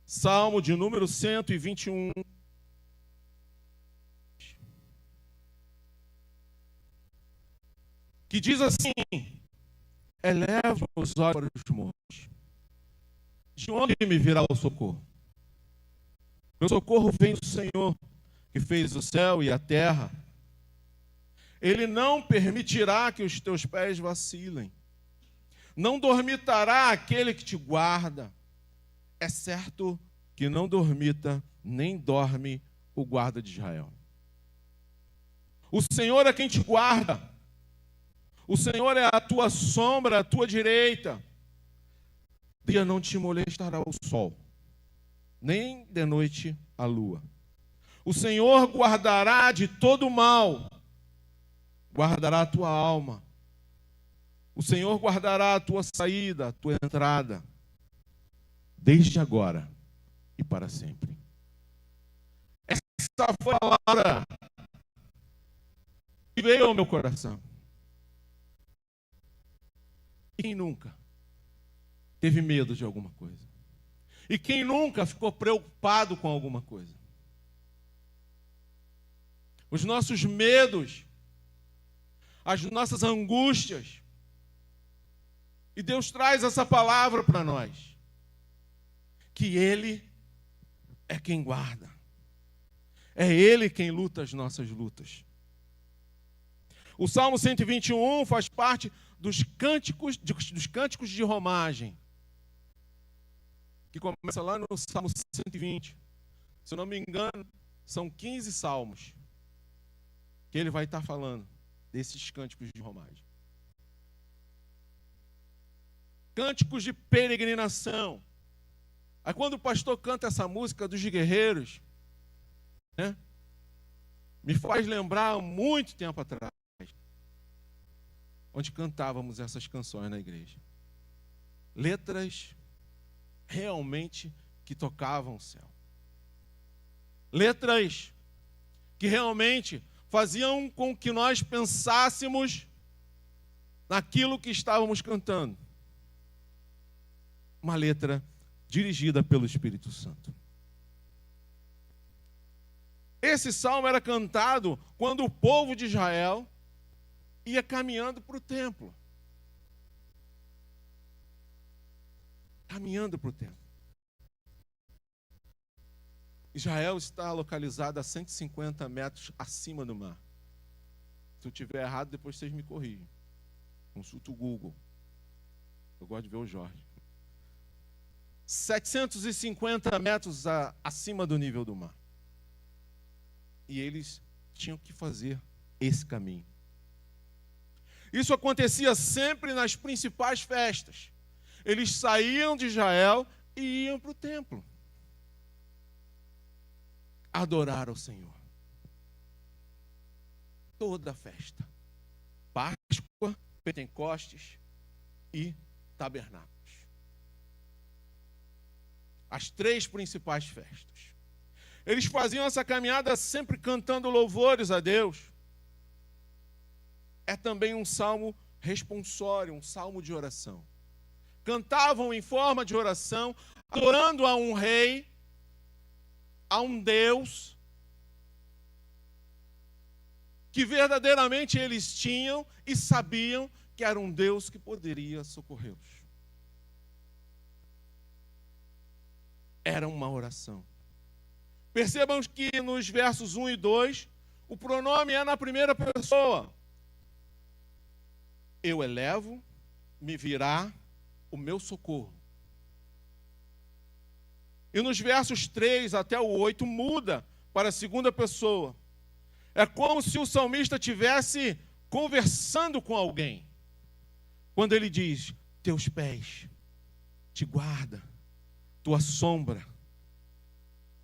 Salmo de número 121. Que diz assim: eleva os olhos para os montes. De onde me virá o socorro? Meu socorro vem do Senhor, que fez o céu e a terra. Ele não permitirá que os teus pés vacilem. Não dormitará aquele que te guarda. É certo que não dormita, nem dorme o guarda de Israel. O Senhor é quem te guarda. O Senhor é a tua sombra, a tua direita. Dia não te molestará o sol, nem de noite a lua. O Senhor guardará de todo mal, guardará a tua alma. O Senhor guardará a tua saída, a tua entrada, desde agora e para sempre. Essa foi a palavra que veio ao meu coração. E quem nunca teve medo de alguma coisa? E quem nunca ficou preocupado com alguma coisa? Os nossos medos, as nossas angústias. E Deus traz essa palavra para nós. Que Ele é quem guarda. É Ele quem luta as nossas lutas. O Salmo 121 faz parte dos cânticos de romagem, que começa lá no Salmo 120. Se eu não me engano, são 15 salmos que ele vai estar falando desses cânticos de romagem. Cânticos de peregrinação. Aí quando o pastor canta essa música dos guerreiros, né, me faz lembrar muito tempo atrás, onde cantávamos essas canções na igreja. Letras realmente que tocavam o céu. Letras que realmente faziam com que nós pensássemos naquilo que estávamos cantando. Uma letra dirigida pelo Espírito Santo. Esse salmo era cantado quando o povo de Israel ia caminhando para o templo. Caminhando para o templo. Israel está localizado a 150 metros acima do mar. Se eu estiver errado, depois vocês me corrigem. Consulta o Google. Eu gosto de ver o Jorge. 750 metros acima do nível do mar. E eles tinham que fazer esse caminho. Isso acontecia sempre nas principais festas. Eles saíam de Israel e iam para o templo adorar ao Senhor. Toda a festa. Páscoa, Pentecostes e Tabernáculos. As 3 principais festas. Eles faziam essa caminhada sempre cantando louvores a Deus. É também um salmo responsório, um salmo de oração. Cantavam em forma de oração, adorando a um rei, a um Deus, que verdadeiramente eles tinham e sabiam que era um Deus que poderia socorrê-los. Era uma oração. Percebam que nos versos 1 e 2, o pronome é na primeira pessoa. Eu elevo, me virá o meu socorro. E nos versos 3 até o 8 muda para a segunda pessoa. É como se o salmista estivesse conversando com alguém. Quando ele diz, teus pés te guarda, tua sombra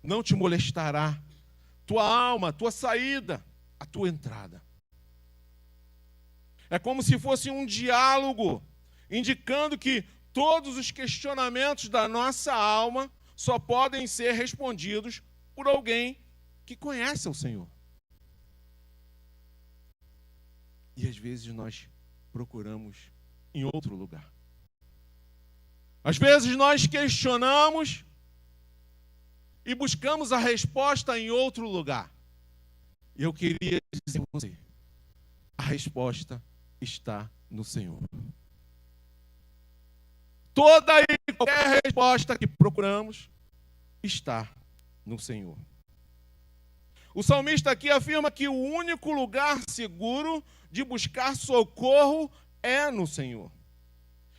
não te molestará, tua alma, tua saída, a tua entrada. É como se fosse um diálogo, indicando que todos os questionamentos da nossa alma só podem ser respondidos por alguém que conhece o Senhor. E às vezes nós procuramos em outro lugar. Às vezes nós questionamos e buscamos a resposta em outro lugar. E eu queria dizer a você, a resposta está no Senhor. Toda e qualquer resposta que procuramos está no Senhor. O salmista aqui afirma que o único lugar seguro de buscar socorro é no Senhor.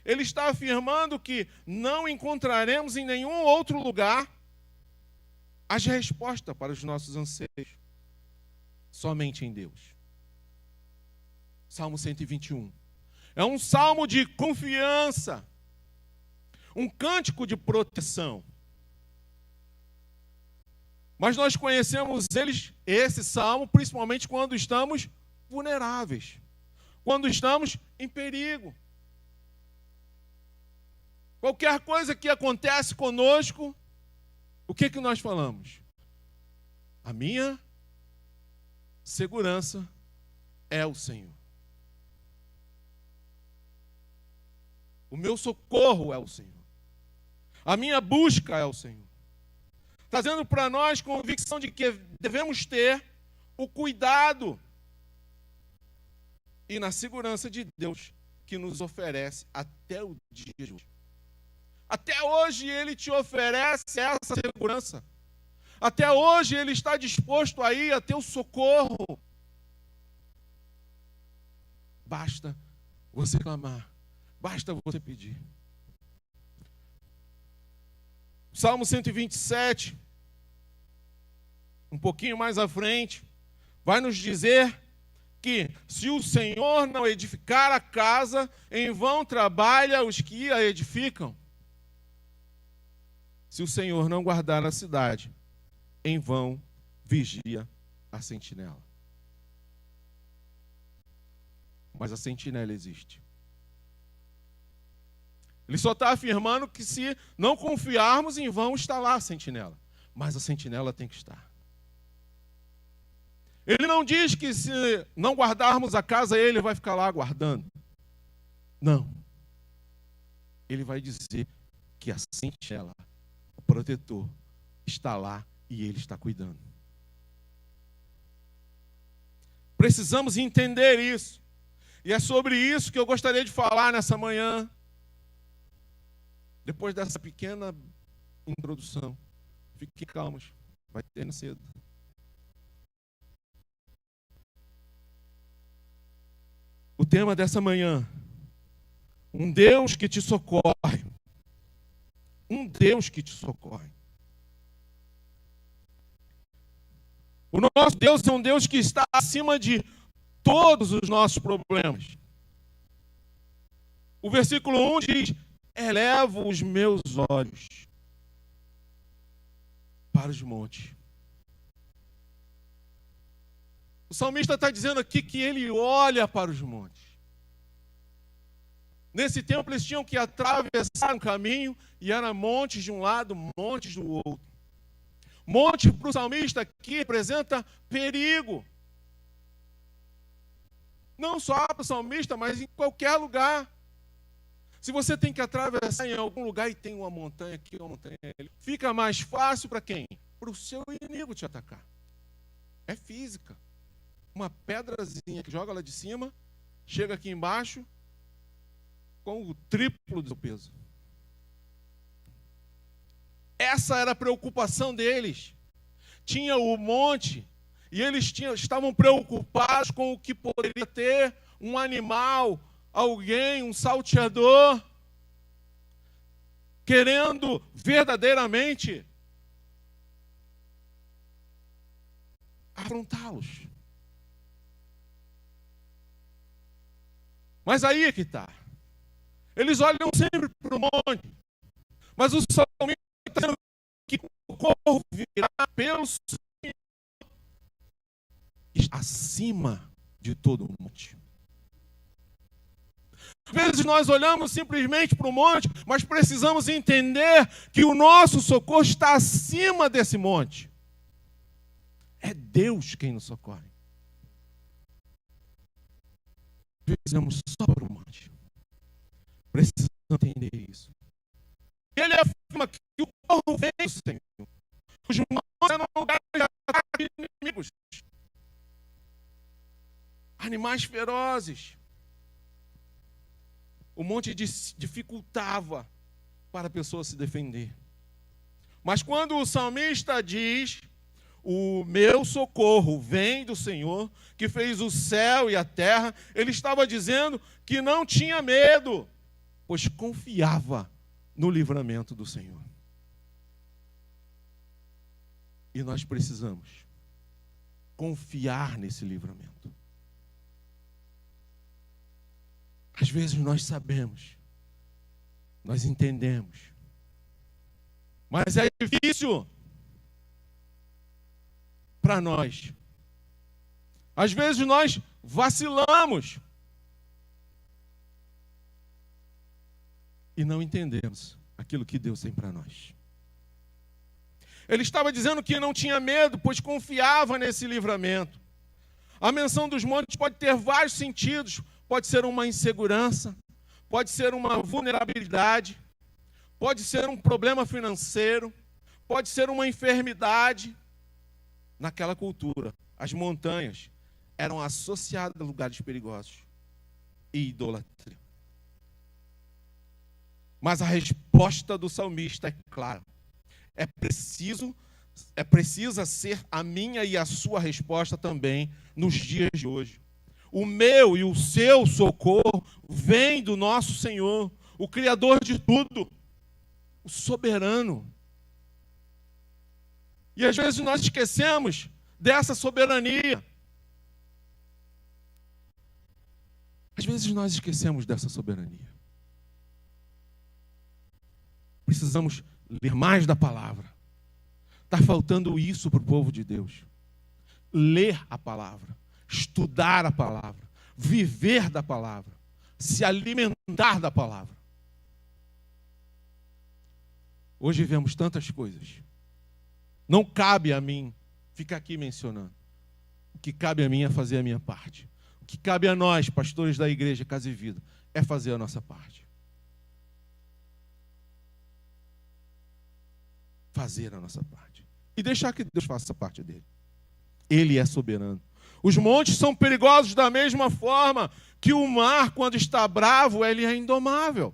Ele está afirmando que não encontraremos em nenhum outro lugar as respostas para os nossos anseios. Somente em Deus. Salmo 121. É um salmo de confiança. Um cântico de proteção. Mas nós conhecemos esse salmo, principalmente quando estamos vulneráveis. Quando estamos em perigo. Qualquer coisa que acontece conosco, o que nós falamos? A minha segurança é o Senhor. O meu socorro é o Senhor. A minha busca é o Senhor. Trazendo para nós convicção de que devemos ter o cuidado e na segurança de Deus que nos oferece até o dia de hoje. Até hoje Ele te oferece essa segurança. Até hoje Ele está disposto a ir a teu socorro. Basta você clamar. Basta você pedir. Salmo 127, um pouquinho mais à frente, vai nos dizer que se o Senhor não edificar a casa, em vão trabalha os que a edificam. Se o Senhor não guardar a cidade, em vão vigia a sentinela. Mas a sentinela existe. Ele só está afirmando que se não confiarmos, em vão está lá a sentinela. Mas a sentinela tem que estar. Ele não diz que se não guardarmos a casa, ele vai ficar lá guardando. Não. Ele vai dizer que a sentinela, o protetor, está lá e ele está cuidando. Precisamos entender isso. E é sobre isso que eu gostaria de falar nessa manhã. Depois dessa pequena introdução, fiquem calmos, vai ter cedo. O tema dessa manhã, um Deus que te socorre. Um Deus que te socorre. O nosso Deus é um Deus que está acima de todos os nossos problemas. O versículo 1 diz: elevo os meus olhos para os montes. O salmista está dizendo aqui que ele olha para os montes. Nesse tempo eles tinham que atravessar um caminho e eram montes de um lado, montes do outro. Monte para o salmista aqui representa perigo. Não só para o salmista, mas em qualquer lugar. Se você tem que atravessar em algum lugar e tem uma montanha aqui, uma montanha ali, fica mais fácil para quem? Para o seu inimigo te atacar. É física. Uma pedrazinha que joga lá de cima, chega aqui embaixo com o triplo do seu peso. Essa era a preocupação deles. Tinha o monte e eles estavam preocupados com o que poderia ter um animal, alguém, um salteador, querendo verdadeiramente afrontá-los. Mas aí é que está. Eles olham sempre para o monte, mas o salmista está dizendo que o socorro virá pelo Senhor acima de todo o monte. Às vezes nós olhamos simplesmente para o monte, mas precisamos entender que o nosso socorro está acima desse monte. É Deus quem nos socorre. Precisamos só para o monte. Precisamos entender isso. Ele afirma que o socorro vem do Senhor. Os montes eram lugares de ataque de inimigos. Animais ferozes. O monte dificultava para a pessoa se defender. Mas quando o salmista diz: o meu socorro vem do Senhor, que fez o céu e a terra, ele estava dizendo que não tinha medo, pois confiava no livramento do Senhor. E nós precisamos confiar nesse livramento. Às vezes nós sabemos, nós entendemos, mas é difícil para nós. Às vezes nós vacilamos e não entendemos aquilo que Deus tem para nós. Ele estava dizendo que não tinha medo, pois confiava nesse livramento. A menção dos montes pode ter vários sentidos. Pode ser uma insegurança, pode ser uma vulnerabilidade, pode ser um problema financeiro, pode ser uma enfermidade. Naquela cultura, as montanhas eram associadas a lugares perigosos e idolatria. Mas a resposta do salmista é clara. Precisa ser a minha e a sua resposta também nos dias de hoje. O meu e o seu socorro vem do nosso Senhor, o Criador de tudo, o soberano. E às vezes nós esquecemos dessa soberania. Às vezes nós esquecemos dessa soberania. Precisamos ler mais da palavra. Está faltando isso para o povo de Deus. Ler a palavra, estudar a palavra, viver da palavra, se alimentar da palavra. Hoje vemos tantas coisas. Não cabe a mim ficar aqui mencionando. O que cabe a mim é fazer a minha parte. O que cabe a nós, pastores da igreja Casa e Vida, é fazer a nossa parte. Fazer a nossa parte. E deixar que Deus faça a parte dele. Ele é soberano. Os montes são perigosos da mesma forma que o mar, quando está bravo, ele é indomável.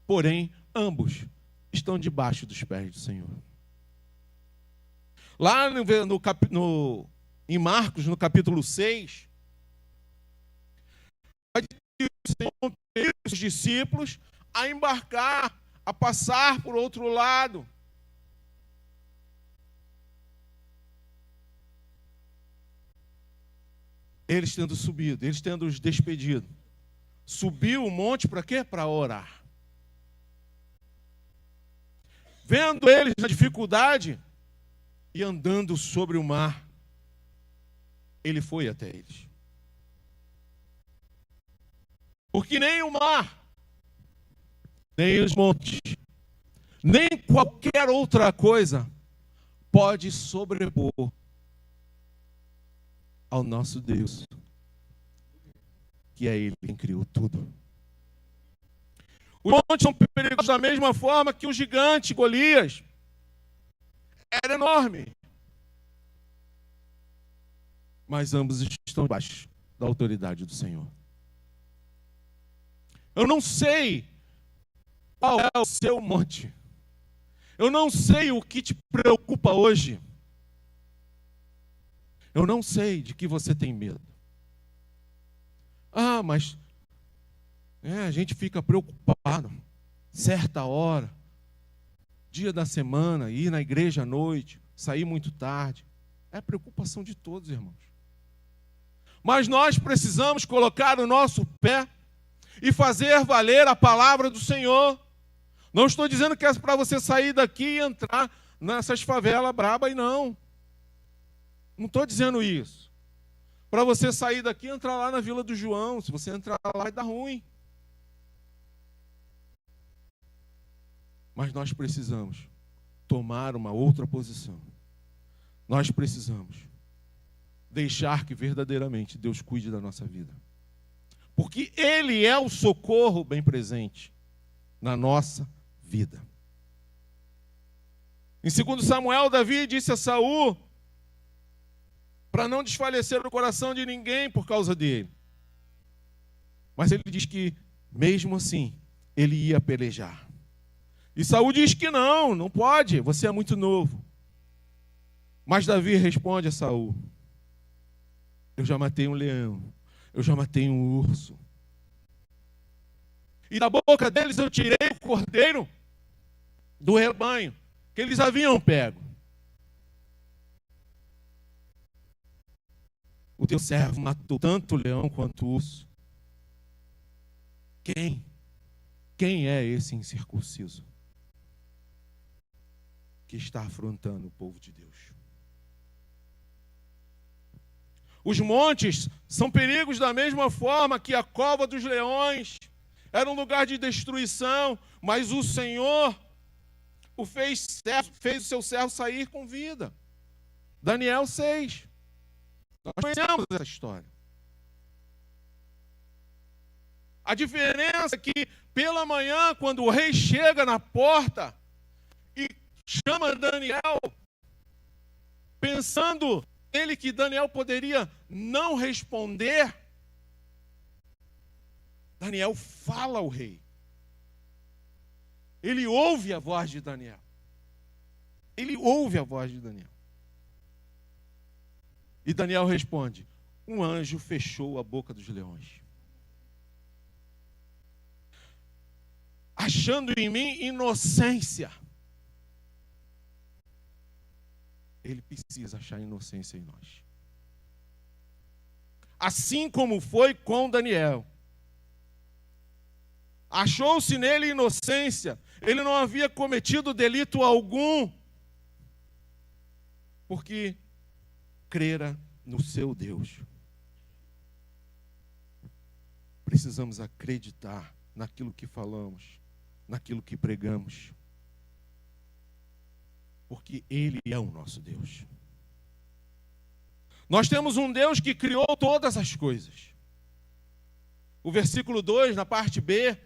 Porém, ambos estão debaixo dos pés do Senhor. Lá em Marcos, no capítulo 6, o Senhor convidou os discípulos a embarcar, a passar por outro lado. Eles tendo subido, eles tendo os despedido. Subiu o monte para quê? Para orar. Vendo eles na dificuldade e andando sobre o mar, ele foi até eles. Porque nem o mar, nem os montes, nem qualquer outra coisa pode sobrepor ao nosso Deus, que é Ele quem criou tudo. Os montes são perigosos da mesma forma que o gigante Golias era enorme. Mas ambos estão debaixo da autoridade do Senhor. Eu não sei qual é o seu monte. Eu não sei o que te preocupa hoje. Eu não sei de que você tem medo. Ah, mas a gente fica preocupado. Certa hora, dia da semana, ir na igreja à noite, sair muito tarde. É preocupação de todos, irmãos. Mas nós precisamos colocar o nosso pé e fazer valer a palavra do Senhor. Não estou dizendo que é para você sair daqui e entrar nessas favelas brabas, não. Não estou dizendo isso. Para você sair daqui e entrar lá na Vila do João. Se você entrar lá, vai dar ruim. Mas nós precisamos tomar uma outra posição. Nós precisamos deixar que verdadeiramente Deus cuide da nossa vida. Porque Ele é o socorro bem presente na nossa vida. Em 2 Samuel, Davi disse a Saul para não desfalecer o coração de ninguém por causa dele. Mas ele diz que, mesmo assim, ele ia pelejar. E Saul diz que não pode, você é muito novo. Mas Davi responde a Saul: eu já matei um leão, eu já matei um urso. E da boca deles eu tirei o cordeiro do rebanho que eles haviam pego. O teu servo matou tanto o leão quanto o urso. Quem é esse incircunciso que está afrontando o povo de Deus? Os montes são perigos da mesma forma que a cova dos leões era um lugar de destruição, mas o Senhor fez o seu servo sair com vida. Daniel 6. Nós conhecemos essa história. A diferença é que pela manhã, quando o rei chega na porta e chama Daniel, pensando ele que Daniel poderia não responder, Daniel fala ao rei. Ele ouve a voz de Daniel. Ele ouve a voz de Daniel. E Daniel responde: um anjo fechou a boca dos leões, achando em mim inocência. Ele precisa achar inocência em nós. Assim como foi com Daniel. Achou-se nele inocência. Ele não havia cometido delito algum, porque crera no seu Deus. Precisamos acreditar naquilo que falamos, naquilo que pregamos, porque Ele é o nosso Deus. Nós temos um Deus que criou todas as coisas. O versículo 2, na parte B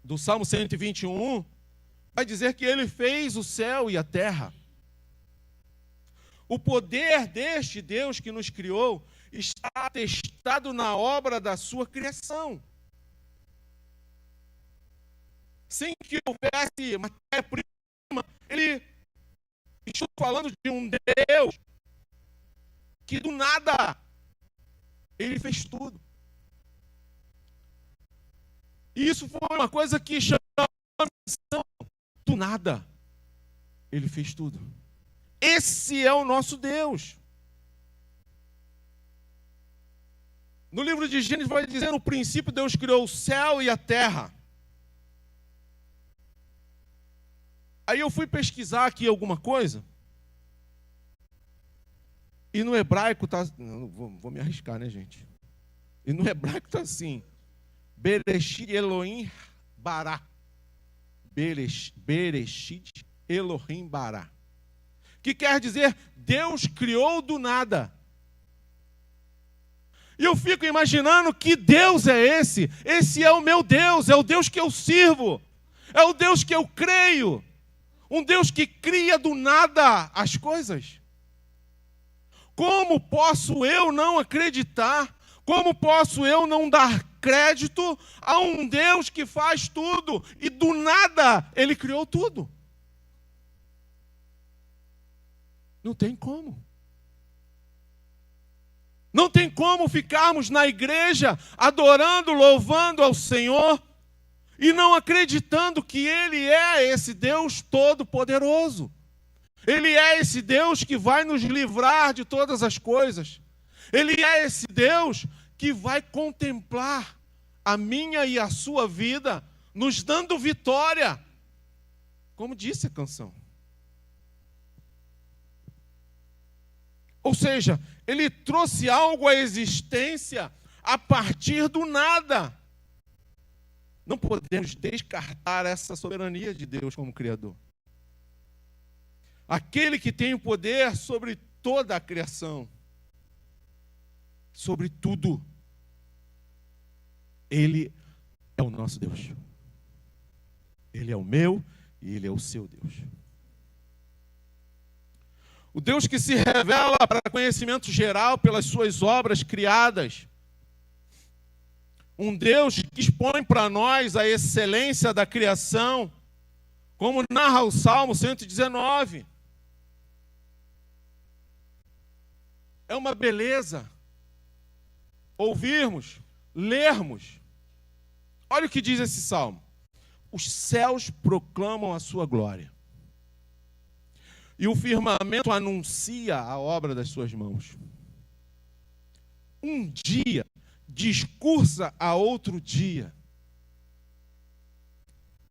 do Salmo 121, vai dizer que Ele fez o céu e a terra. O poder deste Deus que nos criou está atestado na obra da sua criação. Sem que houvesse matéria-prima, estou falando de um Deus que do nada Ele fez tudo. E isso foi uma coisa que chamou a atenção. Do nada Ele fez tudo. Esse é o nosso Deus. No livro de Gênesis vai dizer: no princípio Deus criou o céu e a terra. Aí eu fui pesquisar aqui alguma coisa. E no hebraico está... Não vou me arriscar, né, gente? E no hebraico está assim: Bereshit Elohim Bará. Bereshit Elohim Bará. Que quer dizer, Deus criou do nada. E eu fico imaginando que Deus é esse. Esse é o meu Deus, é o Deus que eu sirvo. É o Deus que eu creio. Um Deus que cria do nada as coisas. Como posso eu não acreditar? Como posso eu não dar crédito a um Deus que faz tudo e do nada Ele criou tudo? Não tem como. Não tem como ficarmos na igreja adorando, louvando ao Senhor e não acreditando que Ele é esse Deus todo-poderoso. Ele é esse Deus que vai nos livrar de todas as coisas. Ele é esse Deus que vai contemplar a minha e a sua vida, nos dando vitória. Como disse a canção. Ou seja, Ele trouxe algo à existência a partir do nada. Não podemos descartar essa soberania de Deus como Criador. Aquele que tem o poder sobre toda a criação, sobre tudo. Ele é o nosso Deus. Ele é o meu e Ele é o seu Deus. O Deus que se revela para conhecimento geral pelas suas obras criadas. Um Deus que expõe para nós a excelência da criação, como narra o Salmo 119. É uma beleza ouvirmos, lermos. Olha o que diz esse salmo. Os céus proclamam a sua glória, e o firmamento anuncia a obra das suas mãos. Um dia discursa a outro dia,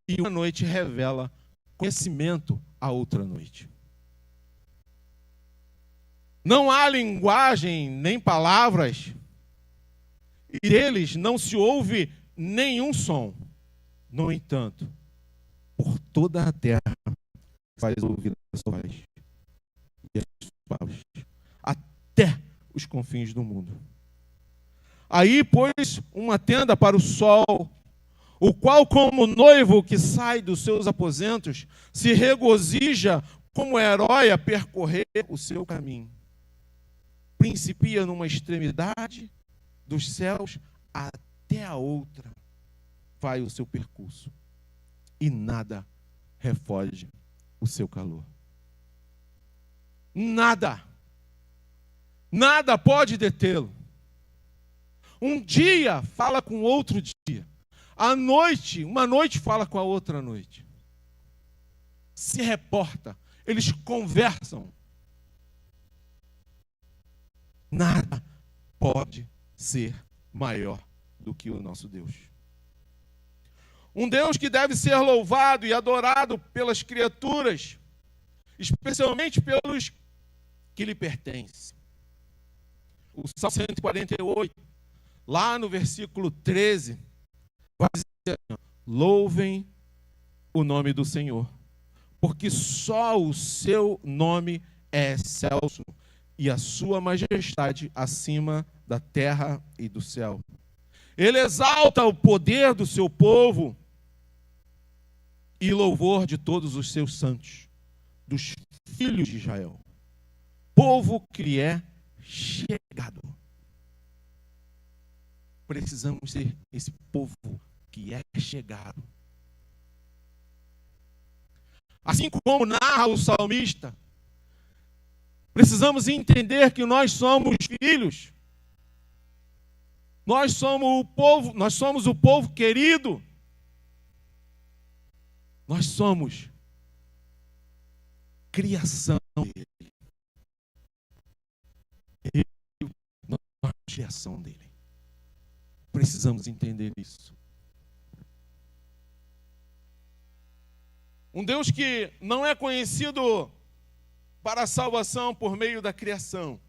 e uma noite revela conhecimento a outra noite. Não há linguagem nem palavras, e deles não se ouve nenhum som. No entanto, por toda a terra faz ouvir a sua voz e as suas palavras, até os confins do mundo. Aí pôs uma tenda para o sol, o qual, como noivo que sai dos seus aposentos, se regozija como herói a percorrer o seu caminho. Principia numa extremidade dos céus até a outra vai o seu percurso, e nada refoge o seu calor. Nada pode detê-lo. Um dia fala com outro dia. À noite, uma noite fala com a outra noite. Se reporta, eles conversam. Nada pode ser maior do que o nosso Deus. Um Deus que deve ser louvado e adorado pelas criaturas, especialmente pelos que lhe pertencem. O Salmo 148, lá no versículo 13, vai dizer assim: louvem o nome do Senhor, porque só o seu nome é excelso, e a sua majestade acima da terra e do céu. Ele exalta o poder do seu povo e louvor de todos os seus santos, dos filhos de Israel, povo que lhe é chegado. Precisamos ser esse povo que é chegado. Assim como narra o salmista, precisamos entender que nós somos filhos. Nós somos o povo querido. Nós somos criação dele. Nós somos criação dele. Precisamos entender isso. Um Deus que não é conhecido para a salvação por meio da criação,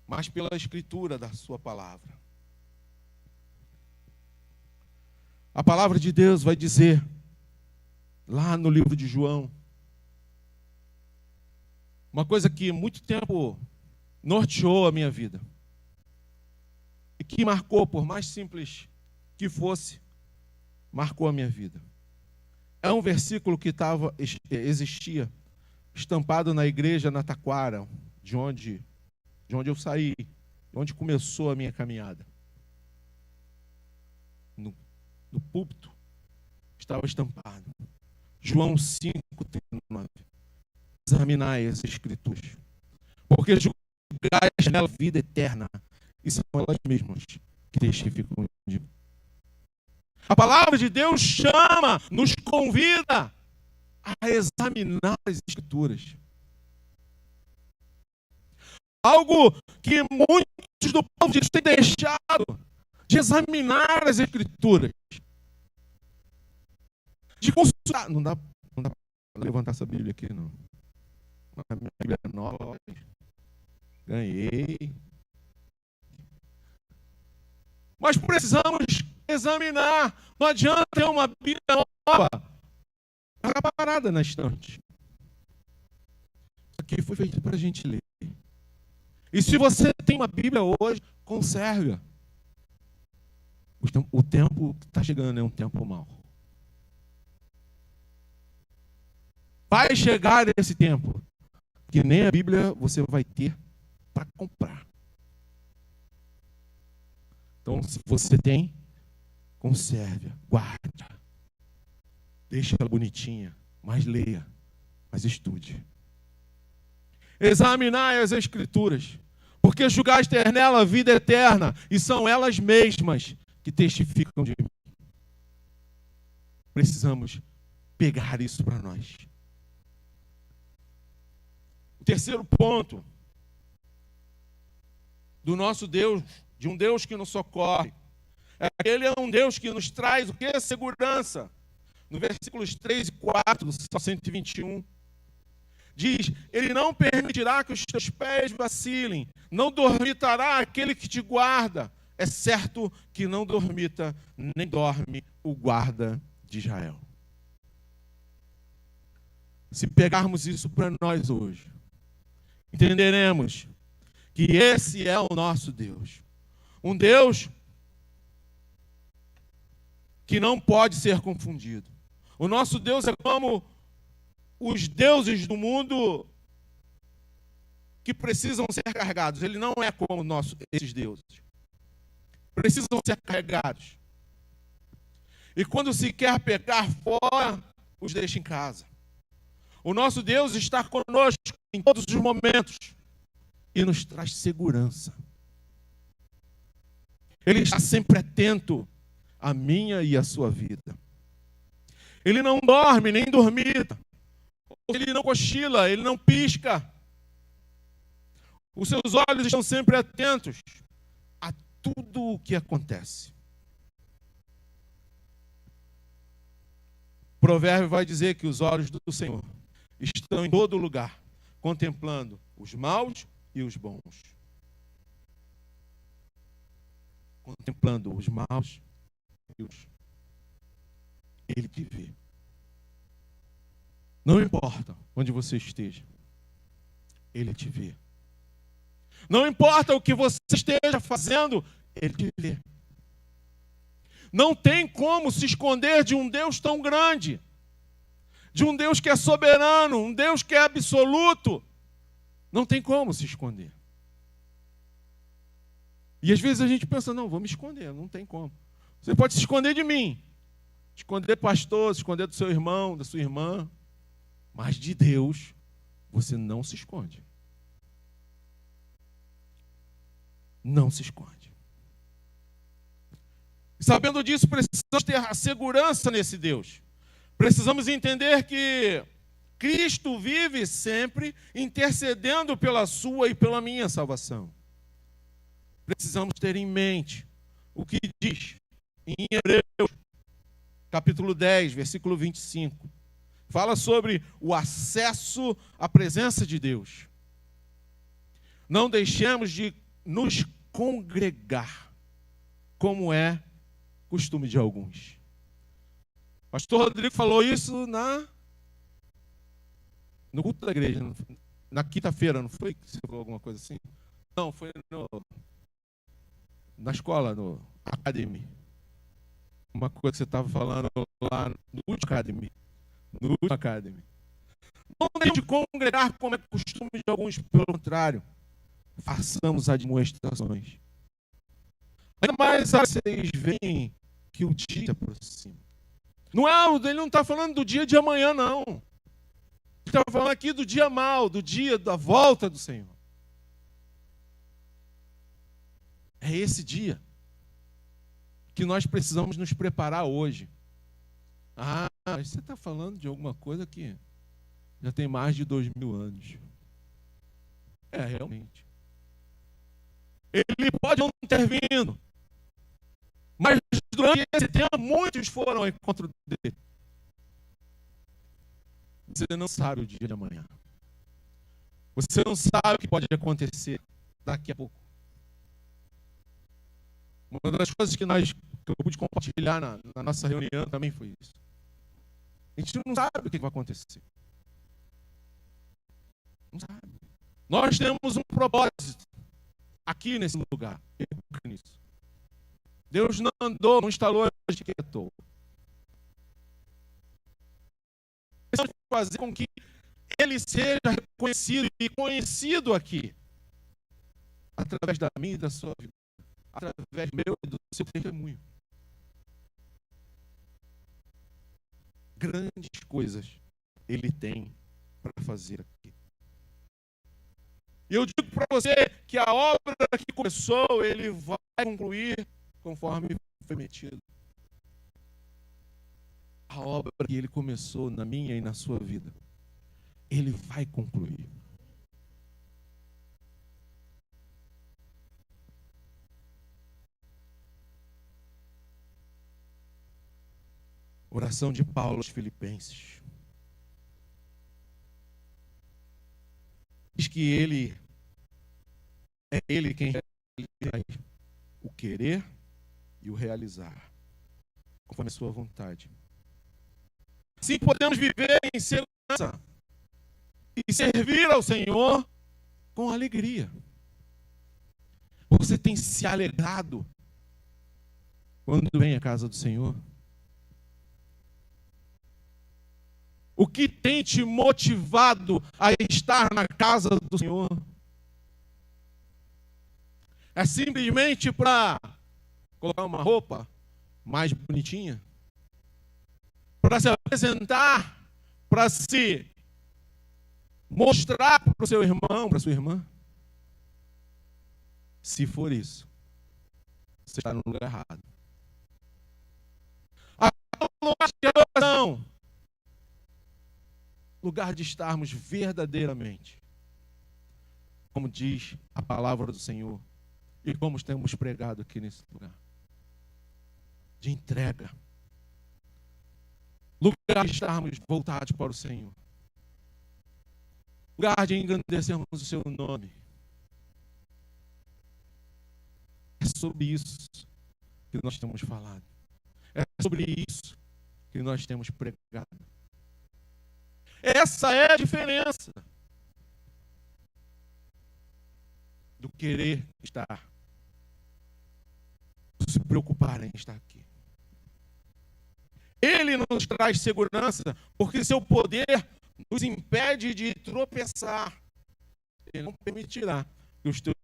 mas pela escritura da sua palavra. A palavra de Deus vai dizer, lá no livro de João, uma coisa que muito tempo norteou a minha vida, e que marcou, por mais simples que fosse, marcou a minha vida. É um versículo que existia estampado na igreja na Taquara, de onde eu saí, de onde começou a minha caminhada. No púlpito estava estampado João 5:39. Examinai as escrituras, porque julgais nela vida eterna, e são elas mesmas que testificam de mim. A palavra de Deus chama, nos convida a examinar as escrituras. Algo que muitos do povo de Deus têm deixado de examinar as escrituras. De consultar. Não dá para levantar essa Bíblia aqui, não. A minha Bíblia é nova. Ganhei. Mas precisamos examinar. Não adianta ter uma Bíblia nova, ficar parada na estante. Isso aqui foi feito para a gente ler. E se você tem uma Bíblia hoje, conserve-a. O tempo que está chegando é um tempo mau. Vai chegar esse tempo. que nem a Bíblia você vai ter para comprar. Então, se você tem, conserve, guarda. Deixa ela bonitinha, mas leia, mas estude. Examinai as Escrituras, porque julgaste ter nela a vida eterna, e são elas mesmas que testificam de mim. Precisamos pegar isso para nós. O terceiro ponto do nosso Deus, de um Deus que nos socorre, é que Ele é um Deus que nos traz o que? Segurança. No versículos 3 e 4 do Salmo 121, diz: Ele não permitirá que os teus pés vacilem, não dormitará aquele que te guarda. É certo que não dormita, nem dorme o guarda de Israel. Se pegarmos isso para nós hoje, entenderemos que esse é o nosso Deus. Um Deus que não pode ser confundido. O nosso Deus é como os deuses do mundo que precisam ser carregados. Ele não é como esses deuses. Precisam ser carregados. E quando se quer pegar fora, os deixa em casa. O nosso Deus está conosco em todos os momentos e nos traz segurança. Ele está sempre atento à minha e à sua vida. Ele não dorme nem dormita. Ele não cochila, ele não pisca. Os seus olhos estão sempre atentos a tudo o que acontece. O provérbio vai dizer que os olhos do Senhor estão em todo lugar, contemplando os maus e os bons. Contemplando os maus e os... Ele te vê. Não importa onde você esteja, Ele te vê. Não importa o que você esteja fazendo, Ele te vê. Não tem como se esconder de um Deus tão grande, de um Deus que é soberano, um Deus que é absoluto. Não tem como se esconder. E às vezes a gente pensa, não, vou me esconder, não tem como. Você pode se esconder de mim, esconder do pastor, se esconder do seu irmão, da sua irmã, mas de Deus você não se esconde. Não se esconde. E sabendo disso, precisamos ter a segurança nesse Deus. Precisamos entender que Cristo vive sempre intercedendo pela sua e pela minha salvação. Precisamos ter em mente o que diz em Hebreus, capítulo 10, versículo 25. Fala sobre o acesso à presença de Deus. Não deixemos de nos congregar, como é costume de alguns. O pastor Rodrigo falou isso no culto da igreja, na quinta-feira, não foi? Você falou alguma coisa assim? Não, foi na escola, no Academy. Uma coisa que você estava falando lá no último Academy. No último Academy. Não deixe de congregar como é costume de alguns, pelo contrário. Façamos admoestações. Ainda mais vocês veem que o dia se aproxima. Ele não está falando do dia de amanhã, não. Ele está falando aqui do dia mau, do dia da volta do Senhor. É esse dia que nós precisamos nos preparar hoje. Ah, você está falando de alguma coisa que já tem mais de 2000 anos. É, realmente. Ele pode não ter vindo, mas durante esse tempo muitos foram ao encontro dele. Você não sabe o dia de amanhã. Você não sabe o que pode acontecer daqui a pouco. Uma das coisas que eu pude compartilhar na nossa reunião também foi isso. A gente não sabe o que vai acontecer. Não sabe. Nós temos um propósito aqui nesse lugar. Nisso. Deus não andou, não instalou a gente quietou. Precisamos fazer com que ele seja reconhecido e conhecido aqui, através da minha e da sua vida, através do meu e do seu testemunho. Grandes coisas ele tem para fazer aqui. E eu digo para você que a obra que começou, ele vai concluir conforme foi prometido. A obra que ele começou na minha e na sua vida, ele vai concluir. Oração de Paulo aos Filipenses. Diz que ele quem realiza o querer e o realizar, conforme a sua vontade. Assim podemos viver em segurança e servir ao Senhor com alegria. Você tem se alegrado quando vem à casa do Senhor? O que tem te motivado a estar na casa do Senhor? É simplesmente para colocar uma roupa mais bonitinha? Para se apresentar? Para se mostrar para o seu irmão, para a sua irmã? Se for isso, você está no lugar errado. Lugar de estarmos verdadeiramente, como diz a palavra do Senhor, e como temos pregado aqui nesse lugar, de entrega. Lugar de estarmos voltados para o Senhor. Lugar de engrandecermos o seu nome. É sobre isso que nós temos falado. É sobre isso que nós temos pregado. Essa é a diferença do querer estar, do se preocupar em estar aqui. Ele nos traz segurança porque seu poder nos impede de tropeçar. Ele não permitirá que os teus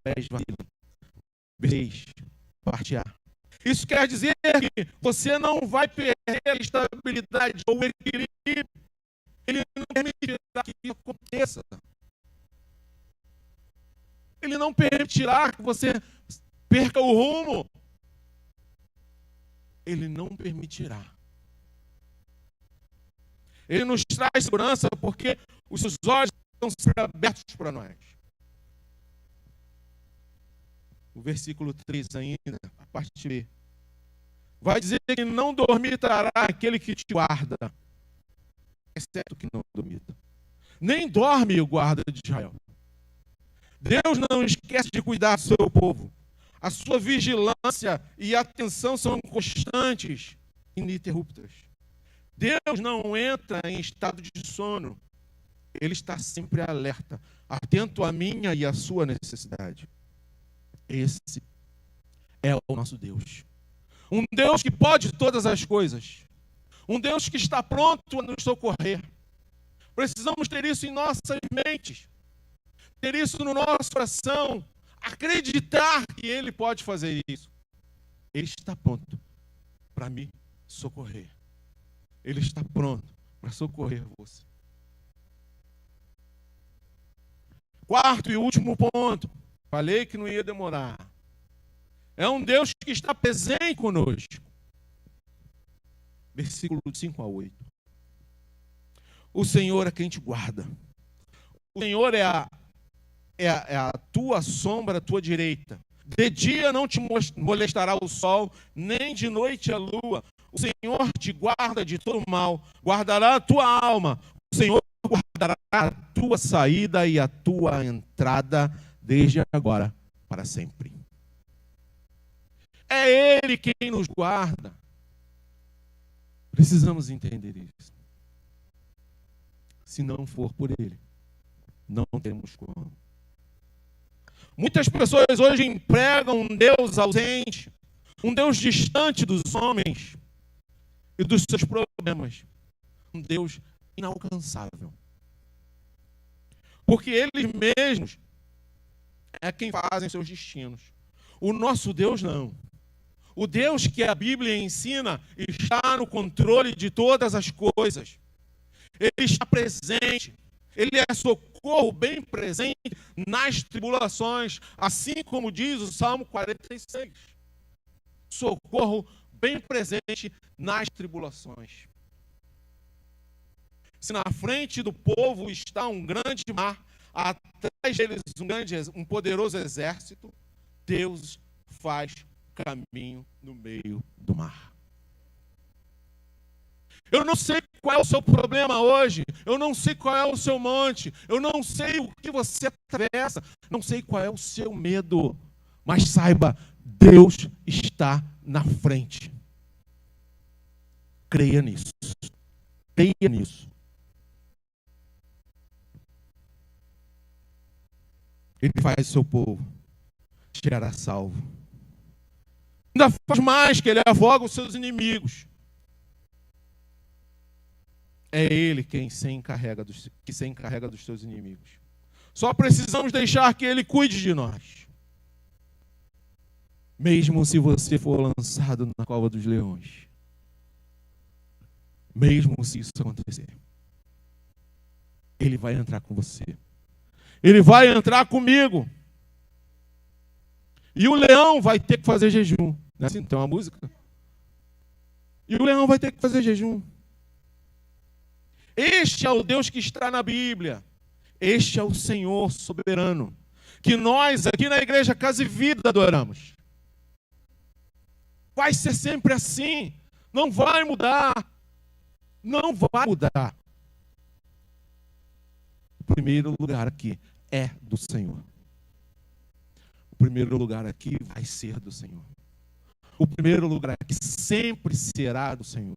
pés vacilem, partear. Isso quer dizer que você não vai perder a estabilidade ou o equilíbrio. Ele não permitirá que isso aconteça. Ele não permitirá que você perca o rumo. Ele não permitirá. Ele nos traz segurança porque os seus olhos estão sempre abertos para nós. O versículo 3 ainda, a parte B, vai dizer que não dormitará aquele que te guarda, exceto que não dormita. Nem dorme o guarda de Israel. Deus não esquece de cuidar do seu povo. A sua vigilância e atenção são constantes, ininterruptas. Deus não entra em estado de sono. Ele está sempre alerta, atento à minha e à sua necessidade. Esse é o nosso Deus. Um Deus que pode todas as coisas. Um Deus que está pronto a nos socorrer. Precisamos ter isso em nossas mentes. Ter isso no nosso coração. Acreditar que Ele pode fazer isso. Ele está pronto para me socorrer. Ele está pronto para socorrer você. Quarto e último ponto. Falei que não ia demorar. É um Deus que está presente conosco. Versículo 5 a 8. O Senhor é quem te guarda. O Senhor é a tua sombra, a tua direita. De dia não te molestará o sol, nem de noite a lua. O Senhor te guarda de todo mal, guardará a tua alma. O Senhor guardará a tua saída e a tua entrada, desde agora para sempre. É Ele quem nos guarda. Precisamos entender isso. Se não for por Ele, não temos como. Muitas pessoas hoje empregam um Deus ausente, um Deus distante dos homens e dos seus problemas, um Deus inalcançável. porque eles mesmos é quem fazem seus destinos. O nosso Deus não. O Deus que a Bíblia ensina está no controle de todas as coisas. Ele está presente. Ele é socorro bem presente nas tribulações, assim como diz o Salmo 46. Socorro bem presente nas tribulações. Se na frente do povo está um grande mar, atrás deles um poderoso exército, Deus faz caminho no meio do mar. Eu não sei qual é o seu problema hoje, eu não sei qual é o seu monte, eu não sei o que você atravessa, não sei qual é o seu medo, mas saiba, Deus está na frente. Creia nisso. Creia nisso. Ele faz o seu povo chegar a salvo. Ainda faz mais, que ele afoga os seus inimigos. É ele quem se encarrega dos seus inimigos. Só precisamos deixar que ele cuide de nós. Mesmo se você for lançado na cova dos leões. Mesmo se isso acontecer. Ele vai entrar com você. Ele vai entrar comigo. E o leão vai ter que fazer jejum. Não é assim? Tem uma música? E o leão vai ter que fazer jejum. Este é o Deus que está na Bíblia. Este é o Senhor soberano. Que nós aqui na igreja Casa e Vida adoramos. Vai ser sempre assim. Não vai mudar. Não vai mudar. O primeiro lugar aqui é do Senhor. O primeiro lugar aqui vai ser do Senhor. O primeiro lugar aqui sempre será do Senhor.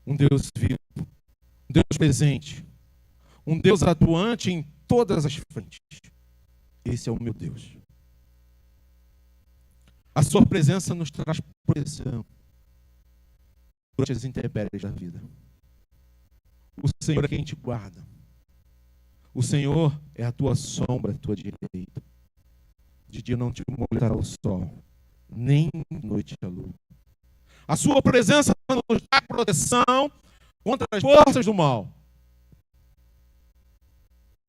Um Deus vivo, um Deus presente, um Deus atuante em todas as frentes. Esse é o meu Deus. A sua presença nos traz proteção durante as intempéries da vida. O Senhor é quem te guarda. O Senhor é a tua sombra, a tua direita. De dia não te molestará o sol, nem de noite a lua. A sua presença nos dá proteção contra as forças do mal.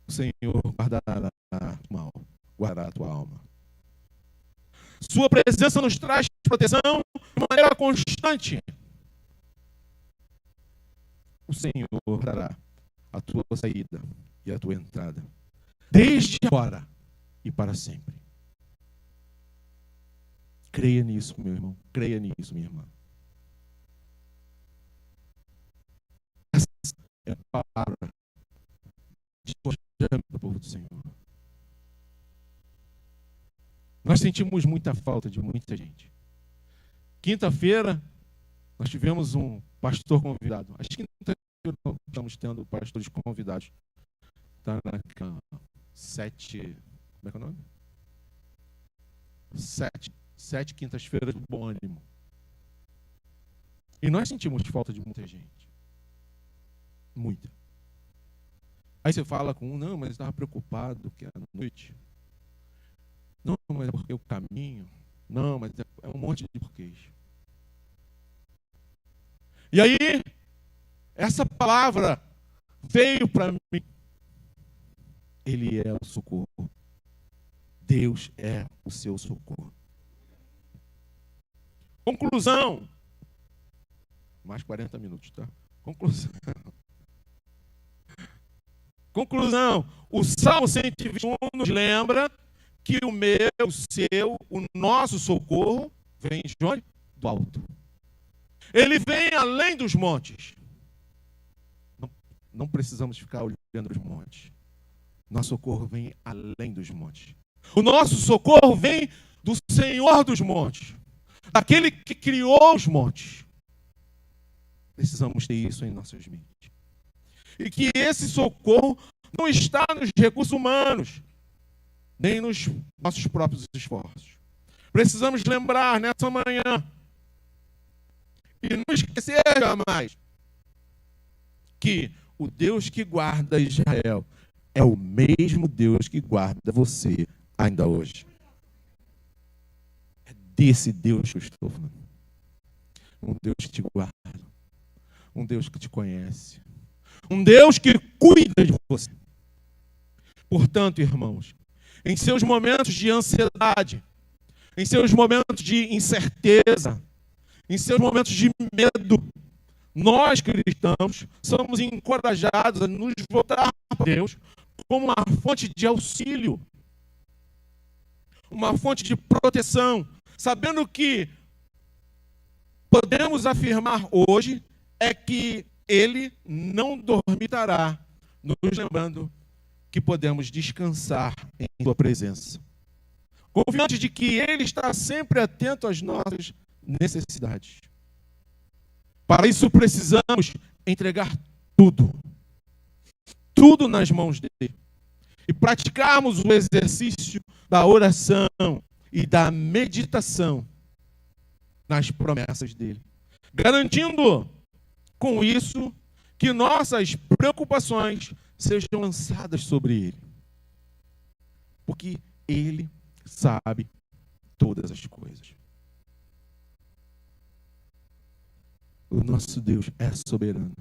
O Senhor guardará o mal, guardará a tua alma. Sua presença nos traz proteção de maneira constante. O Senhor guardará a tua saída e a tua entrada, desde agora e para sempre. Creia nisso, meu irmão. Creia nisso, minha irmã. Essa é a palavra de do povo do Senhor. Nós sentimos muita falta de muita gente. Quinta-feira, nós tivemos um pastor convidado. Às quinta-feira nós estamos tendo pastores convidados. Está na 7... Como é que é o nome? 7 quintas-feiras do Bom Ânimo. E nós sentimos falta de muita gente. Muita. Aí você fala com um, não, mas eu estava preocupado que é à noite. Não, mas é porque o caminho. Não, mas é um monte de porquês. E aí, essa palavra veio para mim. Ele é o socorro. Deus é o seu socorro. Conclusão. Mais 40 minutos, tá? Conclusão. O Salmo 121 nos lembra que o meu, o seu, o nosso socorro vem de onde? Do alto. Ele vem além dos montes. Não precisamos ficar olhando os montes. Nosso socorro vem além dos montes. O nosso socorro vem do Senhor dos montes. Daquele que criou os montes. Precisamos ter isso em nossas mentes. E que esse socorro não está nos recursos humanos, nem nos nossos próprios esforços. Precisamos lembrar nessa manhã e no esquecer jamais que o Deus que guarda Israel é o mesmo Deus que guarda você ainda hoje. É desse Deus que eu estou falando. Um Deus que te guarda. Um Deus que te conhece. Um Deus que cuida de você. Portanto, irmãos, em seus momentos de ansiedade, em seus momentos de incerteza, em seus momentos de medo, nós cristãos somos encorajados a nos voltar para Deus como uma fonte de auxílio, uma fonte de proteção, sabendo que podemos afirmar hoje é que Ele não dormitará, nos lembrando que podemos descansar em sua presença, confiantes de que Ele está sempre atento às nossas necessidades. Para isso precisamos entregar tudo nas mãos dele, e praticarmos o exercício da oração e da meditação nas promessas dele, garantindo com isso que nossas preocupações sejam lançadas sobre ele, porque ele sabe todas as coisas. O nosso Deus é soberano.